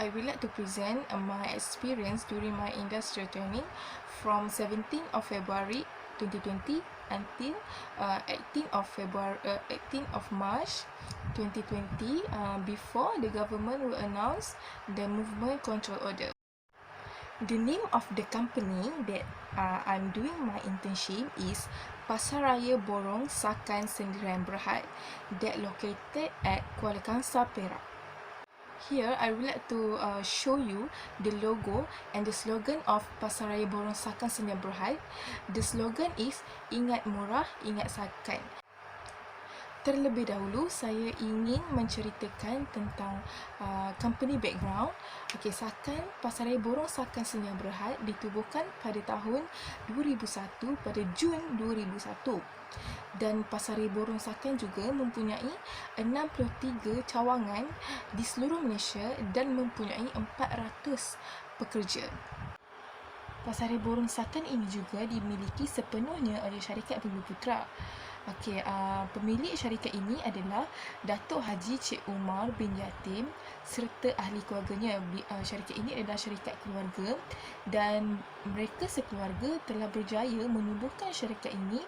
I would like to present my experience during my industrial training from 17th of February 2020 until 18th of March 2020, before the government will announce the movement control order. The name of the company that I'm doing my internship is Pasaraya Borong Sakan Sendirian Berhad, that located at Kuala Kangsar, Perak. Here, I would like to show you the logo and the slogan of Pasaraya Borong Sakan Sendirian Berhad. The slogan is Ingat Murah, Ingat Sakan. Terlebih dahulu, saya ingin menceritakan tentang company background. Okey, Sakan, Pasaraya Borong Sakan Sendirian Berhad ditubuhkan pada tahun 2001, pada Jun 2001. Dan Pasaraya Borong Sakan juga mempunyai 63 cawangan di seluruh Malaysia dan mempunyai 400 pekerja. Pasaraya Borong Sakan ini juga dimiliki sepenuhnya oleh syarikat Bumi Putra. Okey, pemilik syarikat ini adalah Datuk Haji Cik Umar bin Yatim serta ahli keluarganya. Syarikat ini adalah syarikat keluarga dan mereka sekeluarga telah berjaya menubuhkan syarikat ini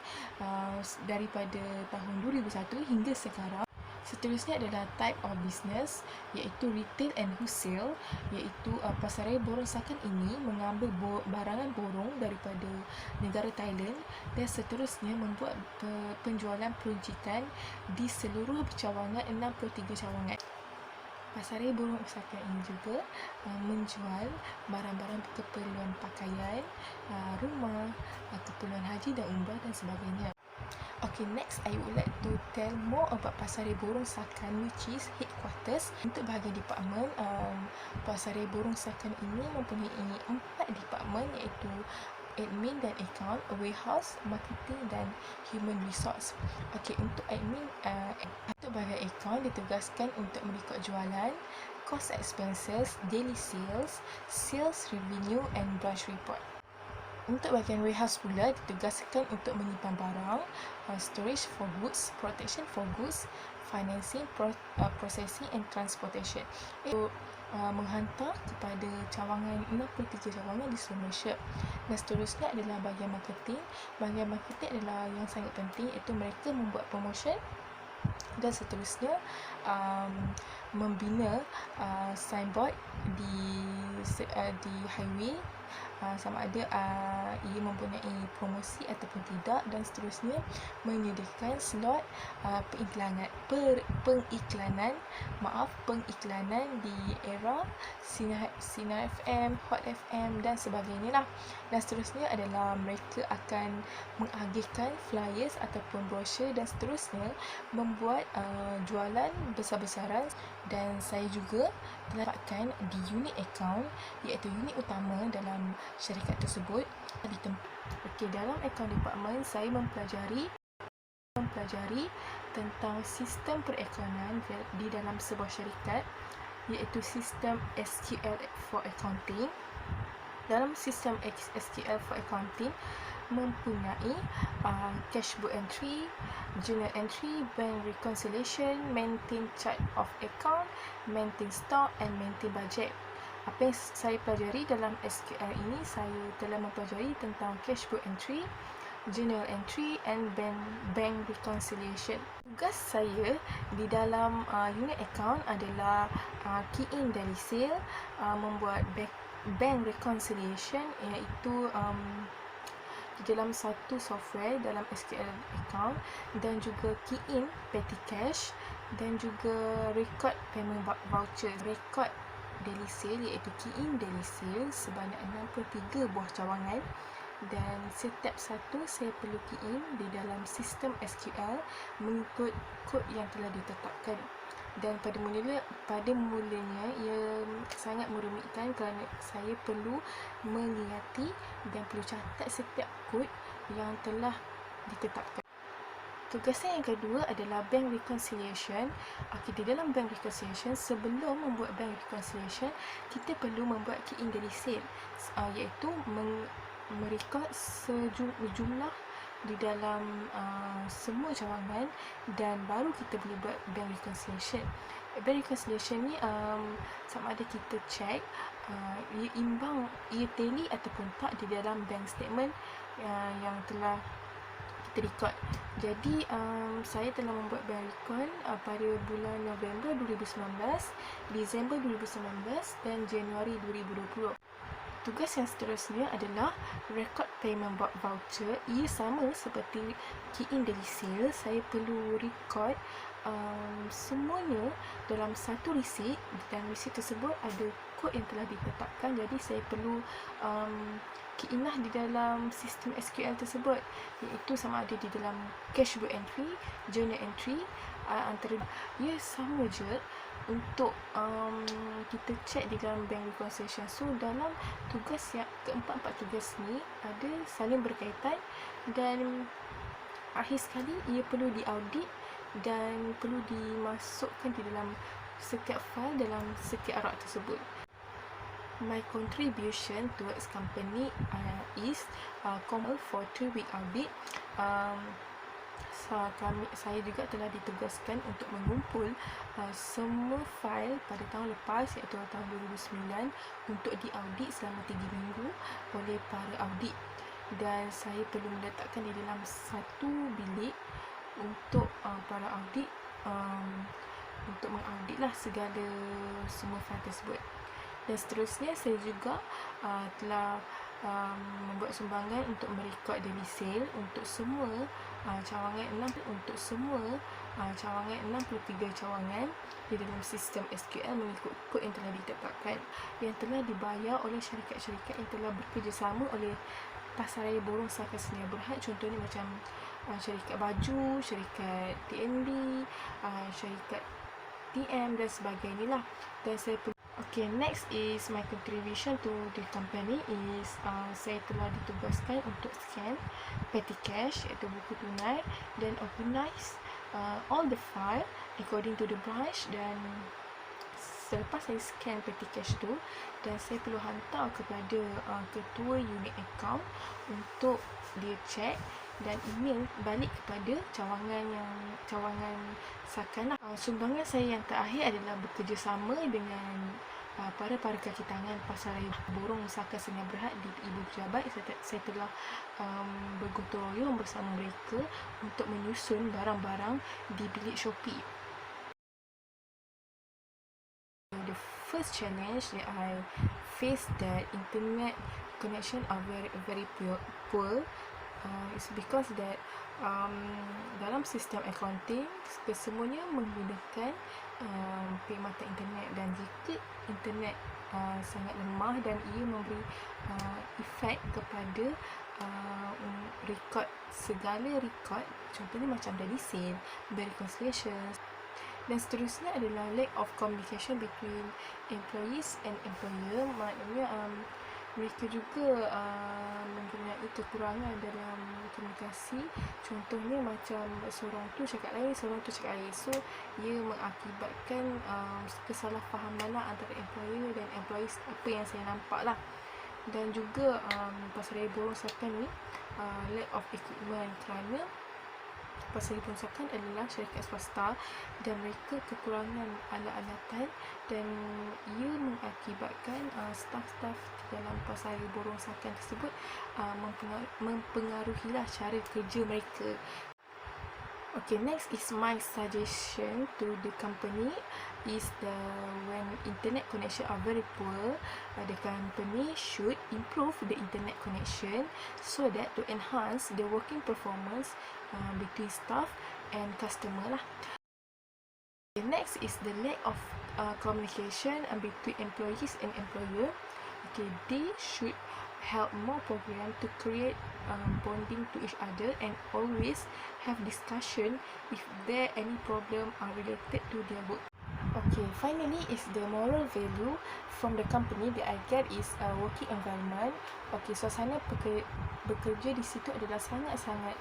daripada tahun 2001 hingga sekarang. Seterusnya adalah type of business, iaitu retail and wholesale, iaitu Pasaraya Borong Sakan ini mengambil barangan borong daripada negara Thailand dan seterusnya membuat penjualan peruncitan di seluruh cawangan 63 cawangan. Pasaraya Borong Sakan ini juga menjual barang-barang keperluan pakaian, rumah, keperluan haji dan umrah dan sebagainya. Okay, next I would like to tell more about Pasaraya Borong Sakan, which is headquarters. Untuk bahagian department, Pasaraya Borong Sakan ini mempunyai 4 department, iaitu admin dan account, warehouse, marketing dan human resource. Okay, untuk admin, untuk bahagian account ditugaskan untuk merekod jualan, cost expenses, daily sales, sales revenue and branch report. Untuk bahagian warehouse pula ditugaskan untuk menyimpan barang, storage for goods, protection for goods, financing, processing and transportation. Itu menghantar kepada cawangan 63 cawangan di seluruh Malaysia. Dan seterusnya adalah bahagian marketing. Bahagian marketing adalah yang sangat penting, iaitu mereka membuat promotion dan seterusnya membina signboard di highway, sama ada ia mempunyai promosi ataupun tidak, dan seterusnya menyediakan slot pengiklanan di Era, Sinar FM, Hot FM dan sebagainya lah. Dan seterusnya adalah mereka akan mengagihkan flyers ataupun brosur dan seterusnya membuat jualan besar-besaran. Dan saya juga telah dapatkan di unit account, iaitu unit utama dalam syarikat tersebut. Okey, dalam account department saya mempelajari tentang sistem perekonomian di dalam sebuah syarikat, iaitu sistem SQL for accounting. Dalam sistem SQL for accounting mempunyai cash book entry, journal entry, bank reconciliation, maintain chart of account, maintain stock and maintain budget. Apa yang saya pelajari dalam SQL ini, saya telah mempelajari tentang cash book entry, journal entry and bank reconciliation. Tugas saya di dalam unit account adalah key in daily sale, membuat bank reconciliation, iaitu di dalam satu software dalam SQL account, dan juga key in petty cash dan juga record payment voucher, record daily sale, iaitu key in daily sale sebanyak 63 buah cawangan, dan setiap satu saya perlu key in di dalam sistem SQL mengikut kod yang telah ditetapkan. Dan pada mulanya ia sangat merumitkan kerana saya perlu mengingati dan perlu catat setiap kod yang telah ditetapkan. Tugasan yang kedua adalah bank reconciliation. Di dalam bank reconciliation, sebelum membuat bank reconciliation, kita perlu membuat key in daily sale, iaitu merekod sejumlah di dalam semua cawangan, dan baru kita boleh buat bank reconciliation. Bank reconciliation ni sama ada kita check ia imbang, ia tally ataupun tak di dalam bank statement yang telah kita record. Jadi saya telah membuat bank recon pada bulan November 2019, Disember 2019 dan Januari 2020. Tugas yang seterusnya adalah record payment voucher. Ia sama seperti key in daily sale. Saya perlu record semuanya dalam satu receipt, dan receipt tersebut ada kod yang telah ditetapkan. Jadi saya perlu key in lah di dalam sistem SQL tersebut, iaitu sama ada di dalam cash book entry, journal entry, antara ia sama je untuk kita check di dalam bank reconciliation. So dalam tugas yang keempat tugas ni ada saling berkaitan, dan akhir sekali ia perlu diaudit dan perlu dimasukkan di dalam setiap file dalam setiap rak tersebut. My contribution towards company is common for 2-week audit. Saya juga telah ditugaskan untuk mengumpul semua fail pada tahun lepas, iaitu tahun 2009, untuk diaudit selama 3 minggu oleh para audit, dan saya perlu meletakkan di dalam satu bilik untuk para audit untuk mengaudit lah semua fail tersebut. Dan seterusnya saya juga telah membuat sumbangan untuk merekod daily sale untuk semua cawangan 63 cawangan di dalam sistem SQL mengikut kod yang telah ditetapkan, yang telah dibayar oleh syarikat-syarikat yang telah bekerjasama oleh Pasaraya Borong Sakan Senia Berhad. Contohnya macam syarikat baju, syarikat TNB, syarikat TM dan sebagainya lah. Dan saya Okay, next is my contribution to the company is saya telah ditugaskan untuk scan petty cash, iaitu buku tunai, dan organize all the file according to the branch. Dan selepas saya scan petty cash tu, dan saya perlu hantar kepada ketua unit account untuk dia check dan email balik kepada cawangan sakan lah. Sumbangan saya yang terakhir adalah bekerjasama dengan para kaki tangan Pasaraya Borong Sakan Senia Berhad di Ibu Pejabat. Saya telah bergotong royong bersama mereka untuk menyusun barang-barang di bilik Shopee. The first challenge that I faced, that internet connection are very poor. It's because that dalam sistem accounting kesemuanya menggunakan perkhidmatan internet, dan jika internet sangat lemah dan ia memberi efek kepada segala rekod, contohnya macam daily sale, bank reconciliation. Dan seterusnya adalah lack of communication between employees and employer. Maknanya mereka juga mempunyai kekurangan dalam komunikasi. Contohnya macam seorang tu cakap lain, seorang tu cakap lain. So ia mengakibatkan kesalahfahaman lah antara employer dan employees, apa yang saya nampak lah. Dan juga Pasaraya Borong Sakan ni lack of equipment, kerana Pasaraya Borong Sakan adalah syarikat swasta dan mereka kekurangan alat-alatan, dan ia mengakibatkan staf-staf dalam Pasaraya Borong Sakan tersebut mempengaruhilah cara kerja mereka. Okay, next is my suggestion to the company is when internet connection are very poor, the company should improve the internet connection so that to enhance the working performance between staff and customer lah. The next is the lack of communication between employees and employer. Okay, they should help more program to create bonding to each other and always have discussion if there any problem are related to their work. Okay, finally is the moral value from the company that I get is working environment. Okay, suasana bekerja di situ adalah sangat-sangat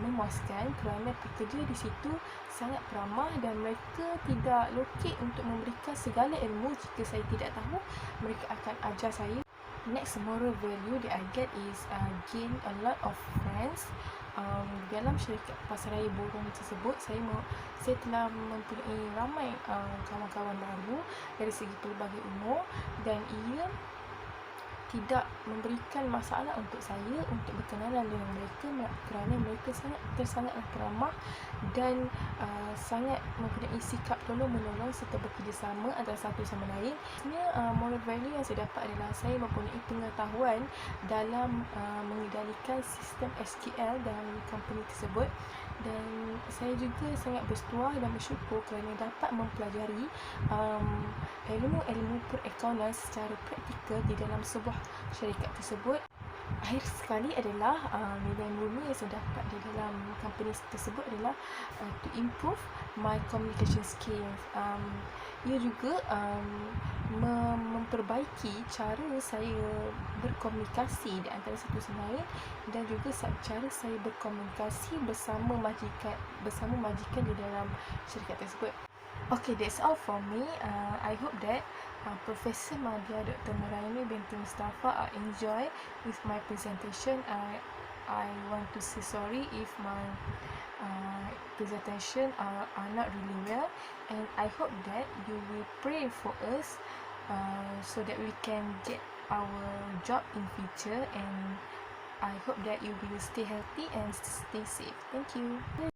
memuaskan, kerana pekerja di situ sangat ramah dan mereka tidak lokek untuk memberikan segala ilmu. Jika saya tidak tahu, mereka akan ajar saya. Next moral value that I get is gain a lot of friends. dalam syarikat pasaraya burung tersebut, saya telah mempunyai ramai kawan-kawan baru dari segi pelbagai umur, dan ia tidak memberikan masalah untuk saya untuk berkenalan dengan mereka kerana mereka sangatlah ramah dan sangat mempunyai sikap tolong-menolong serta bekerjasama antara satu sama lain. Sebenarnya moral value yang saya dapat adalah saya mempunyai pengetahuan dalam mengendalikan sistem SQL dalam company tersebut, dan saya juga sangat bersetuah dan bersyukur kerana dapat mempelajari ilmu-ilmu perakaunan secara praktikal di dalam sebuah syarikat tersebut. Akhir sekali adalah nilai murni yang saya dapat di dalam company tersebut adalah to improve my communication skills. Ia juga memperbaiki cara saya berkomunikasi di antara satu sama lain, dan juga cara saya berkomunikasi bersama majikan di dalam syarikat tersebut. Okay, that's all for me. I hope that Professor Madya Dr. Nuraini binti Mustafa enjoy with my presentation. I want to say sorry if my presentation are not really well, and I hope that you will pray for us so that we can get our job in future, and I hope that you will stay healthy and stay safe. Thank you.